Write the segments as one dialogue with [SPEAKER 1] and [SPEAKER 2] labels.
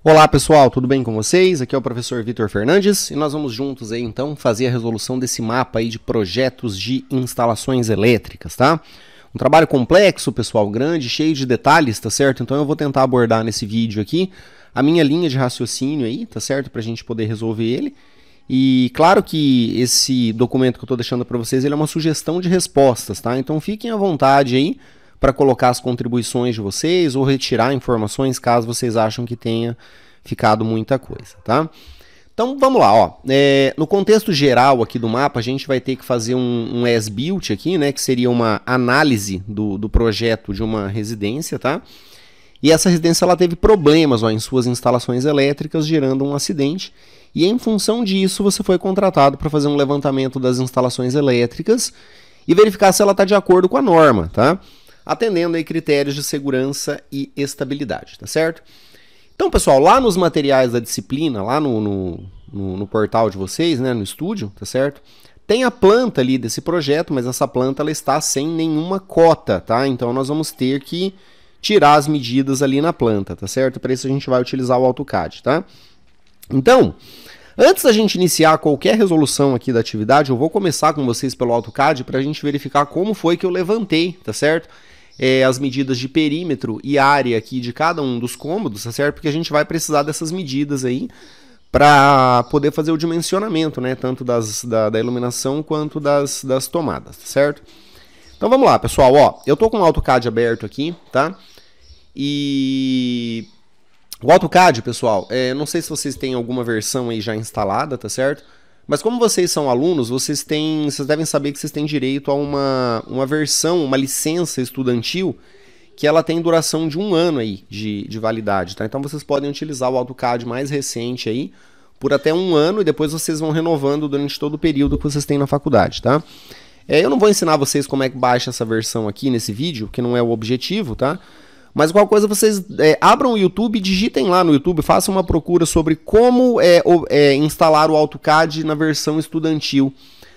[SPEAKER 1] Olá pessoal, tudo bem com vocês? Aqui é o professor Vitor Fernandes e nós vamos juntos aí então fazer a resolução desse mapa aí de projetos de instalações elétricas, tá? Um trabalho complexo, pessoal, grande, cheio de detalhes, tá certo? Então eu vou tentar abordar nesse vídeo aqui a minha linha de raciocínio aí, tá certo? Pra gente poder resolver ele. E claro que esse documento que eu tô deixando para vocês, ele é uma sugestão de respostas, tá? Então fiquem à vontade aí para colocar as contribuições de vocês ou retirar informações caso vocês acham que tenha ficado muita coisa, tá? Então vamos lá, ó. No contexto geral aqui do mapa, a gente vai ter que fazer um as-built aqui, né? Que seria uma análise do projeto de uma residência, tá? E essa residência ela teve problemas ó, em suas instalações elétricas, gerando um acidente. E em função disso, você foi contratado para fazer um levantamento das instalações elétricas e verificar se ela está de acordo com a norma, tá? Atendendo aí critérios de segurança e estabilidade, tá certo? Então, pessoal, lá nos materiais da disciplina, lá no portal de vocês, né, no estúdio, tá certo? Tem a planta ali desse projeto, mas essa planta ela está sem nenhuma cota, tá? Então nós vamos ter que tirar as medidas ali na planta, tá certo? Para isso a gente vai utilizar o AutoCAD, tá? Então, antes da gente iniciar qualquer resolução aqui da atividade, eu vou começar com vocês pelo AutoCAD para a gente verificar como foi que eu levantei, tá certo? As medidas de perímetro e área aqui de cada um dos cômodos, tá certo? Porque a gente vai precisar dessas medidas aí para poder fazer o dimensionamento, né? Tanto da iluminação quanto das tomadas, tá certo? Então vamos lá, pessoal, ó, eu tô com o AutoCAD aberto aqui, tá? E o AutoCAD, pessoal, não sei se vocês têm alguma versão aí já instalada, tá certo? Mas como vocês são alunos, vocês devem saber que vocês têm direito a uma versão, uma licença estudantil, que ela tem duração de 1 ano aí de validade, tá? Então vocês podem utilizar o AutoCAD mais recente aí por até 1 ano e depois vocês vão renovando durante todo o período que vocês têm na faculdade, tá? Eu não vou ensinar vocês como é que baixa essa versão aqui nesse vídeo, que não é o objetivo, tá? Mas qualquer coisa vocês abram o YouTube, digitem lá no YouTube, façam uma procura sobre como instalar o AutoCAD na versão estudantil.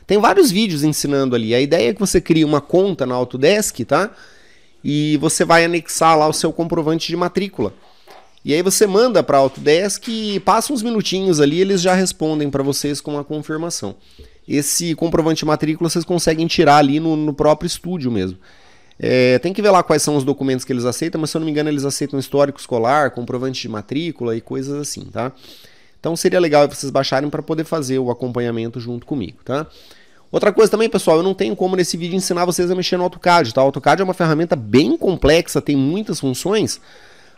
[SPEAKER 1] Tem vários vídeos ensinando ali. A ideia é que você crie uma conta na Autodesk, tá? E você vai anexar lá o seu comprovante de matrícula. E aí você manda para a Autodesk e passa uns minutinhos ali, eles já respondem para vocês com a confirmação. Esse comprovante de matrícula vocês conseguem tirar ali no próprio estúdio mesmo. Tem que ver lá quais são os documentos que eles aceitam, mas se eu não me engano eles aceitam histórico escolar, comprovante de matrícula e coisas assim, tá? Então seria legal vocês baixarem para poder fazer o acompanhamento junto comigo, tá? Outra coisa também, pessoal, eu não tenho como nesse vídeo ensinar vocês a mexer no AutoCAD, tá? O AutoCAD é uma ferramenta bem complexa, tem muitas funções,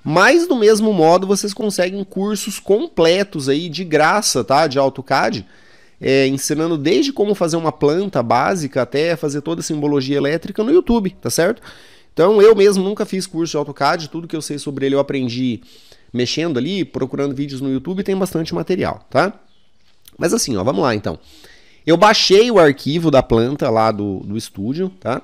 [SPEAKER 1] mas do mesmo modo vocês conseguem cursos completos aí de graça, tá? De AutoCAD, ensinando desde como fazer uma planta básica até fazer toda a simbologia elétrica no YouTube, tá certo? Então eu mesmo nunca fiz curso de AutoCAD, tudo que eu sei sobre ele eu aprendi mexendo ali, procurando vídeos no YouTube, tem bastante material, tá? Mas assim, ó, vamos lá então. Eu baixei o arquivo da planta lá do estúdio, tá?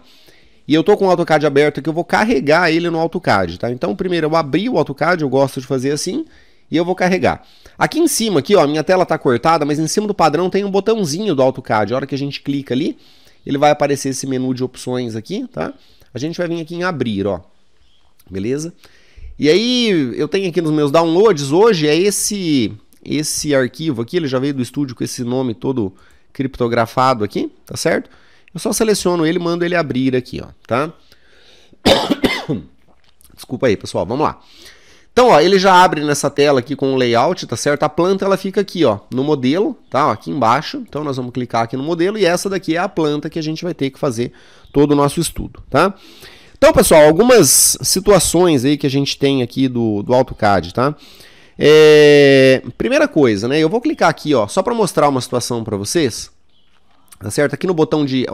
[SPEAKER 1] E eu tô com o AutoCAD aberto aqui, eu vou carregar ele no AutoCAD, tá? Então primeiro eu abri o AutoCAD, eu gosto de fazer assim, e eu vou carregar. Aqui em cima, aqui, ó, minha tela tá cortada, mas em cima do padrão tem um botãozinho do AutoCAD. A hora que a gente clica ali, ele vai aparecer esse menu de opções aqui, tá? A gente vai vir aqui em abrir, ó. Beleza? E aí, eu tenho aqui nos meus downloads, hoje é esse arquivo aqui, ele já veio do estúdio com esse nome todo criptografado aqui, tá certo? Eu só seleciono ele e mando ele abrir aqui, ó, tá? Desculpa aí, pessoal, vamos lá. Então, ó, ele já abre nessa tela aqui com o layout, tá certo? A planta, ela fica aqui, ó, no modelo, tá? Ó, aqui embaixo. Então, nós vamos clicar aqui no modelo e essa daqui é a planta que a gente vai ter que fazer todo o nosso estudo, tá? Então, pessoal, algumas situações aí que a gente tem aqui do AutoCAD, tá? Primeira coisa, né? Eu vou clicar aqui, ó, só para mostrar uma situação para vocês. Tá certo? Aqui no botão de...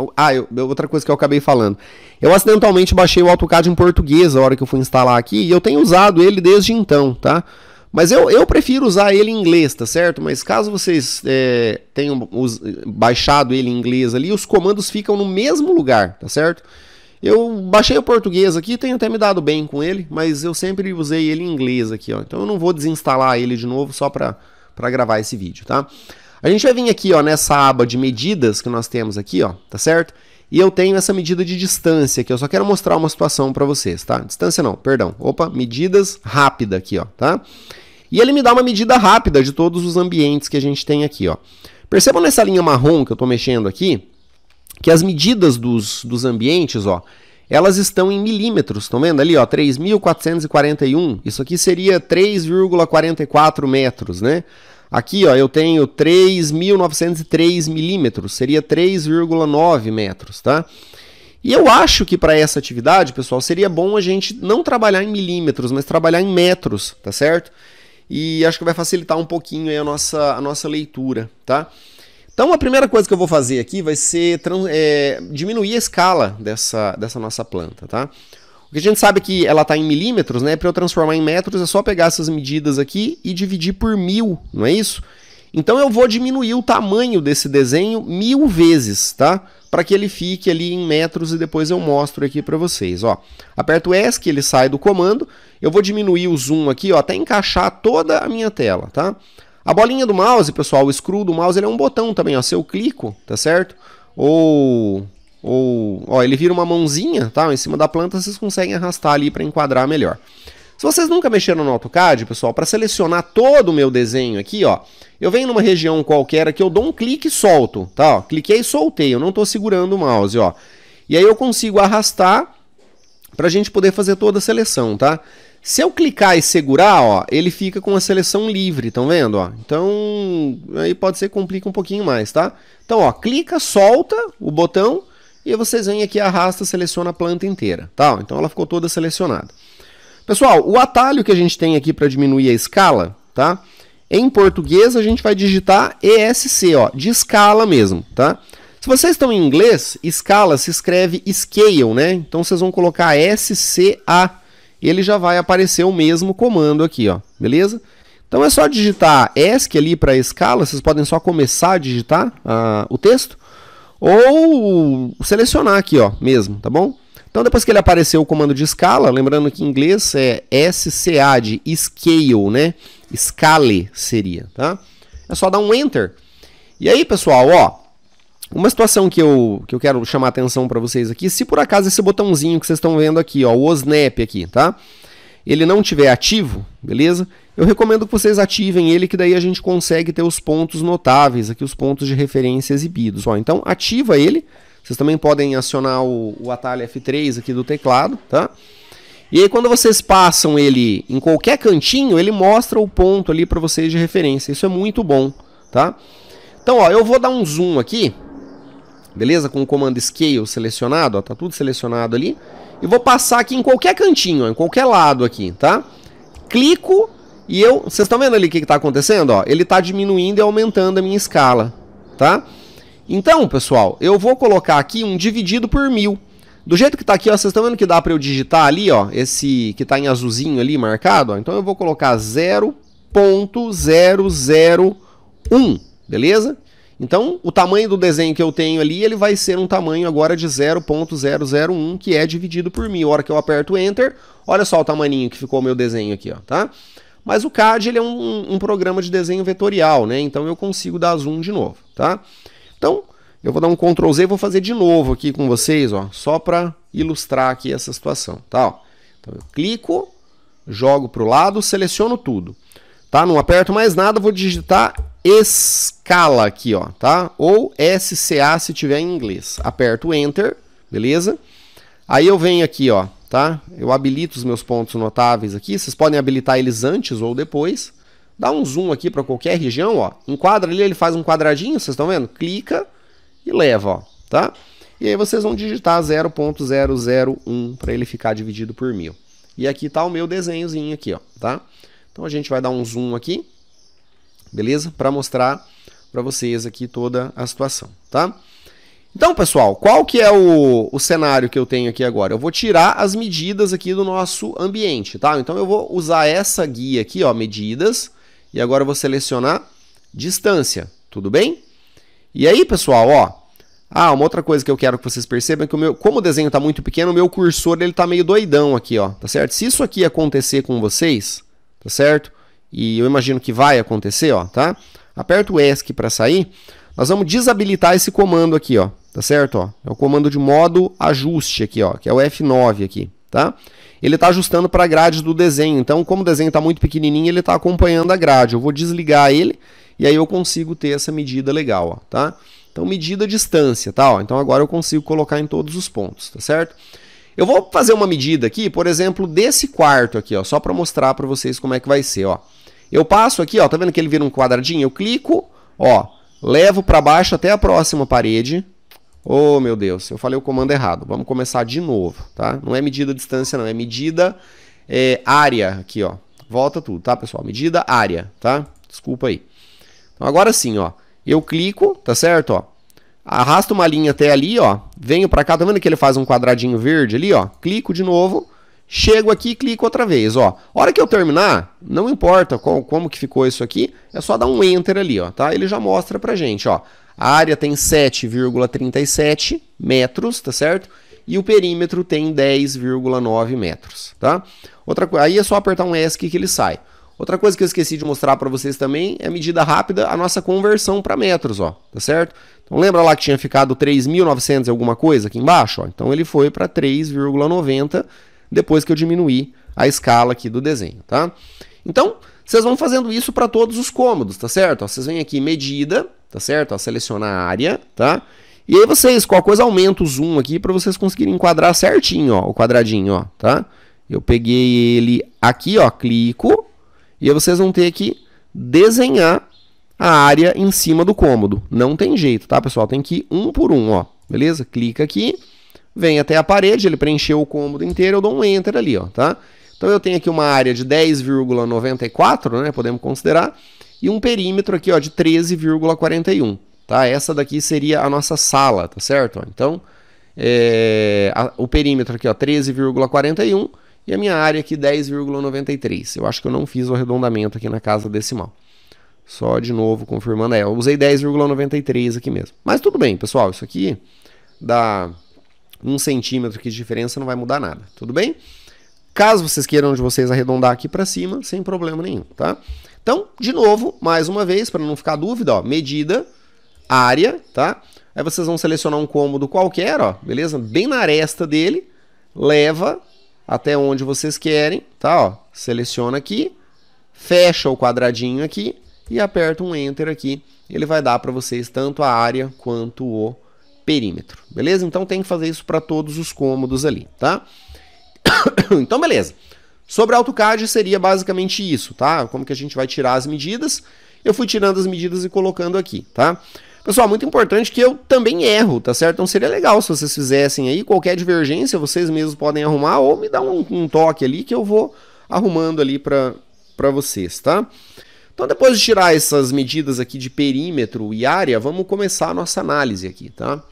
[SPEAKER 1] outra coisa que eu acabei falando. Eu acidentalmente baixei o AutoCAD em português a hora que eu fui instalar aqui e eu tenho usado ele desde então, tá? Mas eu prefiro usar ele em inglês, tá certo? Mas caso vocês tenham baixado ele em inglês ali, os comandos ficam no mesmo lugar, tá certo? Eu baixei o português aqui, tenho até me dado bem com ele, mas eu sempre usei ele em inglês aqui, ó. Então eu não vou desinstalar ele de novo só para gravar esse vídeo, tá? A gente vai vir aqui, ó, nessa aba de medidas que nós temos aqui, ó, tá certo? E eu tenho essa medida de distância aqui, eu só quero mostrar uma situação para vocês, tá? Distância não, perdão. Opa, medidas rápida aqui, ó, tá? E ele me dá uma medida rápida de todos os ambientes que a gente tem aqui, ó. Percebam nessa linha marrom que eu estou mexendo aqui, que as medidas dos ambientes, ó, elas estão em milímetros, estão vendo ali, ó, 3.441, isso aqui seria 3,44 metros, né? Aqui, ó, eu tenho 3.903 milímetros, seria 3,9 metros, tá? E eu acho que para essa atividade, pessoal, seria bom a gente não trabalhar em milímetros, mas trabalhar em metros, tá certo? E acho que vai facilitar um pouquinho aí a nossa leitura, tá? Então, a primeira coisa que eu vou fazer aqui vai ser diminuir a escala dessa nossa planta, tá? O que a gente sabe é que ela está em milímetros, né? Para eu transformar em metros é só pegar essas medidas aqui e dividir por 1000, não é isso? Então eu vou diminuir o tamanho desse desenho 1000 vezes, tá? Para que ele fique ali em metros e depois eu mostro aqui para vocês, ó. Aperto o ESC, ele sai do comando. Eu vou diminuir o zoom aqui, ó, até encaixar toda a minha tela, tá? A bolinha do mouse, pessoal, o scroll do mouse, ele é um botão também, ó. Se eu clico, tá certo? Ó, ele vira uma mãozinha, tá? Em cima da planta, vocês conseguem arrastar ali para enquadrar melhor. Se vocês nunca mexeram no AutoCAD, pessoal, para selecionar todo o meu desenho aqui, ó, eu venho numa região qualquer aqui, eu dou um clique e solto, tá? Ó, cliquei e soltei, eu não estou segurando o mouse, ó. E aí eu consigo arrastar para a gente poder fazer toda a seleção, tá? Se eu clicar e segurar, ó, ele fica com a seleção livre, estão vendo? Ó? Então, aí pode ser que complica um pouquinho mais, tá? Então, ó, clica, solta o botão e aí vocês vêm aqui, arrasta, seleciona a planta inteira, tá? Então ela ficou toda selecionada. Pessoal, o atalho que a gente tem aqui para diminuir a escala, tá? Em português a gente vai digitar ESC, ó, de escala mesmo, tá? Se vocês estão em inglês, escala se escreve scale, né? Então vocês vão colocar SCA. Ele já vai aparecer o mesmo comando aqui, ó, beleza? Então é só digitar ESC ali para escala, vocês podem só começar a digitar o texto, ou selecionar aqui, ó, mesmo, tá bom? Então depois que ele apareceu o comando de escala, lembrando que em inglês é SCA de scale, né? Scale seria, tá? É só dar um Enter. E aí, pessoal, ó, uma situação que eu quero chamar a atenção para vocês aqui, se por acaso esse botãozinho que vocês estão vendo aqui, ó, o Snap aqui, tá? Ele não estiver ativo, beleza? Eu recomendo que vocês ativem ele, que daí a gente consegue ter os pontos notáveis aqui, os pontos de referência exibidos. Ó, então ativa ele, vocês também podem acionar o atalho F3 aqui do teclado, tá? E aí quando vocês passam ele em qualquer cantinho, ele mostra o ponto ali para vocês de referência, isso é muito bom, tá? Então, ó, eu vou dar um zoom aqui, beleza? Com o comando Scale selecionado, ó, tá tudo selecionado ali. E vou passar aqui em qualquer cantinho, ó, em qualquer lado aqui, tá? Clico e vocês estão vendo ali o que está acontecendo? Ó? Ele está diminuindo e aumentando a minha escala, tá? Então, pessoal, eu vou colocar aqui um dividido por 1000. Do jeito que está aqui, ó, vocês estão vendo que dá para eu digitar ali, ó, esse que está em azulzinho ali marcado? Ó? Então eu vou colocar 0.001, beleza? Então, o tamanho do desenho que eu tenho ali, ele vai ser um tamanho agora de 0.001, que é dividido por 1000. A hora que eu aperto Enter, olha só o tamaninho que ficou o meu desenho aqui, ó, tá? Mas o CAD, ele é um programa de desenho vetorial, né? Então eu consigo dar zoom de novo, tá? Então, eu vou dar um Ctrl Z e vou fazer de novo aqui com vocês, ó, só para ilustrar aqui essa situação, tá? Ó. Então eu clico, jogo para o lado, seleciono tudo, tá? Não aperto mais nada, vou digitar escala aqui, ó, tá? Ou SCA se tiver em inglês. Aperto Enter, beleza? Aí eu venho aqui, ó, tá? Eu habilito os meus pontos notáveis aqui, vocês podem habilitar eles antes ou depois. Dá um zoom aqui para qualquer região, ó. Enquadra ali, ele faz um quadradinho, vocês estão vendo? Clica e leva, ó, tá? E aí vocês vão digitar 0.001 para ele ficar dividido por 1000. E aqui tá o meu desenhozinho aqui, ó, tá? Então a gente vai dar um zoom aqui, beleza? Para mostrar para vocês aqui toda a situação, tá? Então, pessoal, qual que é o cenário que eu tenho aqui agora? Eu vou tirar as medidas aqui do nosso ambiente, tá? Então eu vou usar essa guia aqui, ó, medidas, e agora eu vou selecionar distância, tudo bem? E aí, pessoal, ó, uma outra coisa que eu quero que vocês percebam é que como o desenho está muito pequeno, o meu cursor ele tá meio doidão aqui, ó, tá certo? Se isso aqui acontecer com vocês, tá certo? E eu imagino que vai acontecer, ó, tá? Aperto o ESC para sair. Nós vamos desabilitar esse comando aqui, ó, tá certo? Ó, é o comando de modo ajuste aqui, ó, que é o F9 aqui, tá? ele está ajustando para a grade do desenho. Então, como o desenho está muito pequenininho, ele está acompanhando a grade. Eu vou desligar ele e aí eu consigo ter essa medida legal, ó, tá? Então, medida a distância, tá? Ó, então, agora eu consigo colocar em todos os pontos, tá certo? Eu vou fazer uma medida aqui, por exemplo, desse quarto aqui, ó, só para mostrar para vocês como é que vai ser, ó. Eu passo aqui, ó, tá vendo que ele vira um quadradinho? Eu clico, ó, levo para baixo até a próxima parede. Oh, meu Deus, eu falei o comando errado. Vamos começar de novo, tá? Não é medida distância, não. É medida área aqui, ó. Volta tudo, tá, pessoal? Medida área, tá? Desculpa aí. Então, agora sim, ó. Eu clico, tá certo, ó. Arrasto uma linha até ali, ó. Venho pra cá, tá vendo que ele faz um quadradinho verde ali, ó? Clico de novo. Chego aqui e clico outra vez, ó. A hora que eu terminar, não importa como que ficou isso aqui, é só dar um Enter ali, ó, tá? Ele já mostra pra gente, ó. A área tem 7,37 metros, tá certo? E o perímetro tem 10,9 metros, tá? Aí é só apertar um ESC que ele sai. Outra coisa que eu esqueci de mostrar para vocês também é a medida rápida, a nossa conversão para metros, ó, tá certo? Então lembra lá que tinha ficado 3.900 e alguma coisa aqui embaixo? Ó? Então ele foi para 3,90 depois que eu diminuí a escala aqui do desenho, tá? Então, vocês vão fazendo isso para todos os cômodos, tá certo? Ó, vocês vêm aqui medida, tá certo? Ó, seleciona a área, tá? E aí vocês, qualquer coisa, aumenta o zoom aqui para vocês conseguirem enquadrar certinho, ó, o quadradinho, ó, tá? Eu peguei ele aqui, ó, clico, e aí vocês vão ter que desenhar a área em cima do cômodo. Não tem jeito, tá, pessoal? Tem que ir um por um, ó, beleza? Clica aqui, vem até a parede, ele preencheu o cômodo inteiro, eu dou um Enter ali, ó, tá? Então eu tenho aqui uma área de 10,94, né, podemos considerar, e um perímetro aqui, ó, de 13,41, tá? Essa daqui seria a nossa sala, tá certo? Então, o perímetro aqui, ó, 13,41 e a minha área aqui 10,93. Eu acho que eu não fiz o arredondamento aqui na casa decimal. Só de novo confirmando, eu usei 10,93 aqui mesmo. Mas tudo bem, pessoal, isso aqui dá 1 centímetro aqui de diferença, não vai mudar nada, tudo bem? Caso vocês queiram de vocês arredondar aqui para cima, sem problema nenhum, tá? Então, de novo, mais uma vez, para não ficar dúvida, ó, medida, área, tá? Aí vocês vão selecionar um cômodo qualquer, ó, beleza? Bem na aresta dele, leva até onde vocês querem, tá? Ó, seleciona aqui, fecha o quadradinho aqui e aperta um Enter aqui. Ele vai dar para vocês tanto a área quanto o perímetro, beleza? Então tem que fazer isso para todos os cômodos ali, tá? Então, beleza. Sobre AutoCAD seria basicamente isso, tá? Como que a gente vai tirar as medidas. Eu fui tirando as medidas e colocando aqui, tá? Pessoal, muito importante que eu também erro, tá certo? Então seria legal se vocês fizessem aí qualquer divergência, vocês mesmos podem arrumar ou me dar um toque ali que eu vou arrumando ali para vocês, tá? Então depois de tirar essas medidas aqui de perímetro e área, vamos começar a nossa análise aqui, tá?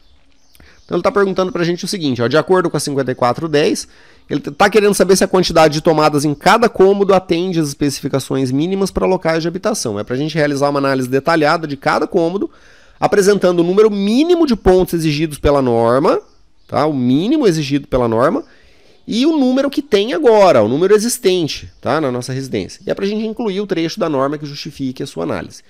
[SPEAKER 1] Então ele está perguntando para a gente o seguinte, ó, de acordo com a 5410, ele está querendo saber se a quantidade de tomadas em cada cômodo atende às especificações mínimas para locais de habitação. É para a gente realizar uma análise detalhada de cada cômodo, apresentando o número mínimo de pontos exigidos pela norma, tá? O mínimo exigido pela norma, e o número que tem agora, o número existente, tá? Na nossa residência. E é para a gente incluir o trecho da norma que justifique a sua análise.